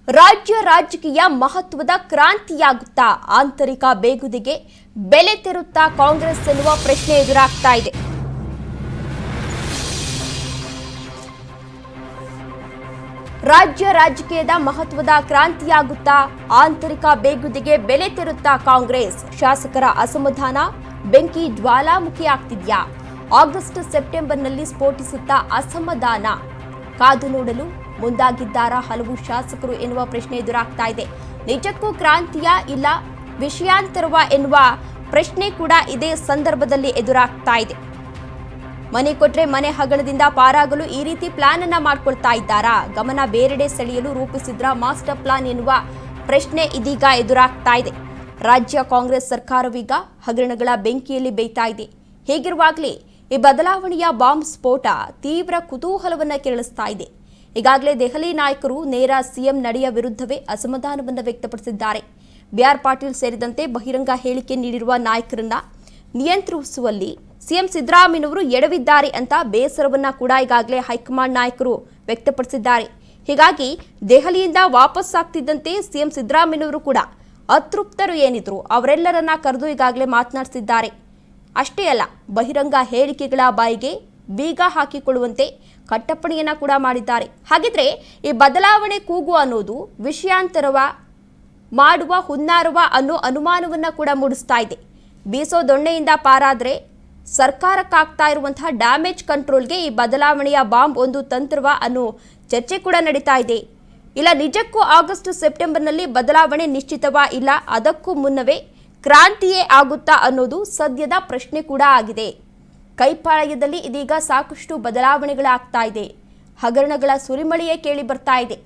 ರಾಜ್ಯ ರಾಜಕೀಯ ಮಹತ್ವದ ಕ್ರಾಂತಿಯಾಗುತ್ತಾ ಆಂತರಿಕ ಬೇಗುದಿಗೆ ಬೆಲೆ ತೆರುತ್ತಾ ಕಾಂಗ್ರೆಸ್ ಎನ್ನುವ ಪ್ರಶ್ನೆ ಎದುರಾಗ್ತಾ ಇದೆ. ರಾಜ್ಯ ರಾಜಕೀಯದ ಮಹತ್ವದ ಕ್ರಾಂತಿಯಾಗುತ್ತಾ ಆಂತರಿಕ ಬೇಗುದಿಗೆ ಬೆಲೆ ತೆರುತ್ತಾ ಕಾಂಗ್ರೆಸ್ ಶಾಸಕರ ಅಸಮಾಧಾನ ಬೆಂಕಿ ಜ್ವಾಲಾಮುಖಿಯಾಗ್ತಿದ್ಯಾ? ಆಗಸ್ಟ್ ಸೆಪ್ಟೆಂಬರ್ನಲ್ಲಿ ಸ್ಫೋಟಿಸುತ್ತಾ ಅಸಮಾಧಾನ ಕಾದು ನೋಡಲು ಮುಂದಾಗಿದ್ದಾರಾ ಹಲವು ಶಾಸಕರು ಎನ್ನುವ ಪ್ರಶ್ನೆ ಎದುರಾಗ್ತಾ ಇದೆ. ನಿಜಕ್ಕೂ ಕ್ರಾಂತಿಯ ಇಲ್ಲ ವಿಷಯಾಂತರವ ಎನ್ನುವ ಪ್ರಶ್ನೆ ಕೂಡ ಇದೇ ಸಂದರ್ಭದಲ್ಲಿ ಎದುರಾಗ್ತಾ ಇದೆ. ಮನೆ ಕೊಟ್ರೆ ಮನೆ ಹಗರಣದಿಂದ ಪಾರಾಗಲು ಈ ರೀತಿ ಪ್ಲಾನ್ ಅನ್ನ ಮಾಡ್ಕೊಳ್ತಾ ಇದ್ದಾರಾ? ಗಮನ ಬೇರೆಡೆ ಸೆಳೆಯಲು ರೂಪಿಸಿದ್ರ ಮಾಸ್ಟರ್ ಪ್ಲಾನ್ ಎನ್ನುವ ಪ್ರಶ್ನೆ ಇದೀಗ ಎದುರಾಗ್ತಾ ಇದೆ. ರಾಜ್ಯ ಕಾಂಗ್ರೆಸ್ ಸರ್ಕಾರವೀಗ ಹಗರಣಗಳ ಬೆಂಕಿಯಲ್ಲಿ ಬೇಯ್ತಾ ಇದೆ. ಹೀಗಿರುವಾಗಲೇ ಈ ಬದಲಾವಣೆಯ ಬಾಂಬ್ ಸ್ಫೋಟ ತೀವ್ರ ಕುತೂಹಲವನ್ನ ಕೆರಳಿಸ್ತಾ ಇದೆ. ಈಗಾಗಲೇ ದೆಹಲಿ ನಾಯಕರು ನೇರ ಸಿಎಂ ನಡೆಯ ವಿರುದ್ಧವೇ ಅಸಮಾಧಾನವನ್ನು ವ್ಯಕ್ತಪಡಿಸಿದ್ದಾರೆ. ಬಿಆರ್ ಪಾಟೀಲ್ ಸೇರಿದಂತೆ ಬಹಿರಂಗ ಹೇಳಿಕೆ ನೀಡಿರುವ ನಾಯಕರನ್ನ ನಿಯಂತ್ರಿಸುವಲ್ಲಿ ಸಿಎಂ ಸಿದ್ದರಾಮಯ್ಯನವರು ಎಡವಿದ್ದಾರೆ ಅಂತ ಬೇಸರವನ್ನ ಕೂಡ ಈಗಾಗಲೇ ಹೈಕಮಾಂಡ್ ನಾಯಕರು ವ್ಯಕ್ತಪಡಿಸಿದ್ದಾರೆ. ಹೀಗಾಗಿ ದೆಹಲಿಯಿಂದ ವಾಪಸ್ ಆಗ್ತಿದ್ದಂತೆ ಸಿಎಂ ಸಿದ್ದರಾಮಯ್ಯನವರು ಕೂಡ ಅತೃಪ್ತರು ಏನಿದ್ರು ಅವರೆಲ್ಲರನ್ನ ಕರೆದು ಈಗಾಗಲೇ ಮಾತನಾಡಿಸಿದ್ದಾರೆ. ಅಷ್ಟೇ ಅಲ್ಲ, ಬಹಿರಂಗ ಹೇಳಿಕೆಗಳ ಬಾಯಿಗೆ ಬೀಗ ಹಾಕಿಕೊಳ್ಳುವಂತೆ ಕಟ್ಟಪ್ಪಣೆಯನ್ನ ಕೂಡ ಮಾಡಿದ್ದಾರೆ. ಹಾಗಿದ್ರೆ ಈ ಬದಲಾವಣೆ ಕೂಗು ಅನ್ನೋದು ವಿಷಯಾಂತರವ ಮಾಡುವ ಹುನ್ನಾರವ ಅನ್ನೋ ಅನುಮಾನವನ್ನ ಕೂಡ ಮೂಡಿಸ್ತಾ ಇದೆ. ಬೀಸೋ ದೊಣ್ಣೆಯಿಂದ ಪಾರಾದ್ರೆ ಸರ್ಕಾರಕ್ಕಾಗ್ತಾ ಇರುವಂತಹ ಡ್ಯಾಮೇಜ್ ಕಂಟ್ರೋಲ್ಗೆ ಈ ಬದಲಾವಣೆಯ ಬಾಂಬ್ ಒಂದು ತಂತ್ರವ ಅನ್ನೋ ಚರ್ಚೆ ಕೂಡ ನಡೀತಾ ಇದೆ. ಇಲ್ಲ ನಿಜಕ್ಕೂ ಆಗಸ್ಟ್ ಸೆಪ್ಟೆಂಬರ್ನಲ್ಲಿ ಬದಲಾವಣೆ ನಿಶ್ಚಿತವಾ, ಇಲ್ಲ ಅದಕ್ಕೂ ಮುನ್ನವೇ ಕ್ರಾಂತಿಯೇ ಆಗುತ್ತಾ ಅನ್ನೋದು ಸದ್ಯದ ಪ್ರಶ್ನೆ ಕೂಡ ಆಗಿದೆ. ಕೈಪಾಳ್ಯದಲ್ಲಿ ಇದೀಗ ಸಾಕಷ್ಟು ಬದಲಾವಣೆಗಳಾಗ್ತಾ ಇದೆ. ಹಗರಣಗಳ ಸುರಿಮಳೆಯೇ ಕೇಳಿ ಬರ್ತಾ ಇದೆ.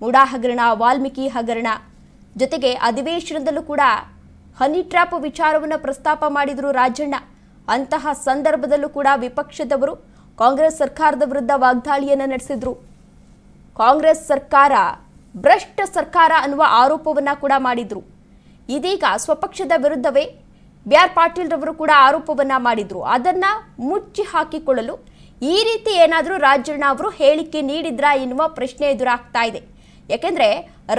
ಮುಡಾ ಹಗರಣ, ವಾಲ್ಮೀಕಿ ಹಗರಣ, ಜೊತೆಗೆ ಅಧಿವೇಶನದಲ್ಲೂ ಕೂಡ ಹನಿ ಟ್ರ್ಯಾಪ್ ವಿಚಾರವನ್ನು ಪ್ರಸ್ತಾಪ ಮಾಡಿದ್ರು ರಾಜಣ್ಣ. ಅಂತಹ ಸಂದರ್ಭದಲ್ಲೂ ಕೂಡ ವಿಪಕ್ಷದವರು ಕಾಂಗ್ರೆಸ್ ಸರ್ಕಾರದ ವಿರುದ್ಧ ವಾಗ್ದಾಳಿಯನ್ನು ನಡೆಸಿದ್ರು. ಕಾಂಗ್ರೆಸ್ ಸರ್ಕಾರ ಭ್ರಷ್ಟ ಸರ್ಕಾರ ಅನ್ನುವ ಆರೋಪವನ್ನ ಕೂಡ ಮಾಡಿದ್ರು. ಇದೀಗ ಸ್ವಪಕ್ಷದ ವಿರುದ್ಧವೇ ಬಿಆರ್ ಪಾಟೀಲ್ ರವರು ಕೂಡ ಆರೋಪವನ್ನ ಮಾಡಿದ್ರು. ಅದನ್ನ ಮುಚ್ಚಿ ಹಾಕಿಕೊಳ್ಳಲು ಈ ರೀತಿ ಏನಾದರೂ ರಾಜಣ್ಣ ಅವರು ಹೇಳಿಕೆ ನೀಡಿದ್ರಾ ಎನ್ನುವ ಪ್ರಶ್ನೆ ಎದುರಾಗ್ತಾ ಇದೆ. ಯಾಕೆಂದ್ರೆ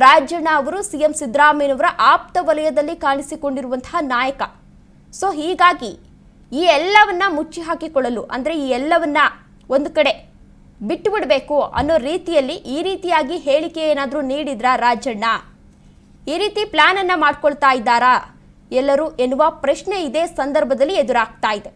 ರಾಜಣ್ಣ ಅವರು ಸಿಎಂ ಸಿದ್ದರಾಮಯ್ಯನವರ ಆಪ್ತ ವಲಯದಲ್ಲಿ ಕಾಣಿಸಿಕೊಂಡಿರುವಂತಹ ನಾಯಕ. ಸೊ ಹೀಗಾಗಿ ಈ ಎಲ್ಲವನ್ನ ಮುಚ್ಚಿ ಹಾಕಿಕೊಳ್ಳಲು, ಅಂದ್ರೆ ಈ ಎಲ್ಲವನ್ನ ಒಂದು ಕಡೆ ಬಿಟ್ಟು ಬಿಡಬೇಕು ಅನ್ನೋ ರೀತಿಯಲ್ಲಿ ಈ ರೀತಿಯಾಗಿ ಹೇಳಿಕೆ ಏನಾದರೂ ನೀಡಿದ್ರಾ ರಾಜಣ್ಣ? ಈ ರೀತಿ ಪ್ಲಾನ್ ಅನ್ನ ಮಾಡ್ಕೊಳ್ತಾ ಇದ್ದಾರಾ ಎಲ್ಲರೂ ಎನ್ನುವ ಪ್ರಶ್ನೆ ಇದೇ ಸಂದರ್ಭದಲ್ಲಿ ಎದುರಾಗ್ತಾ ಇದೆ.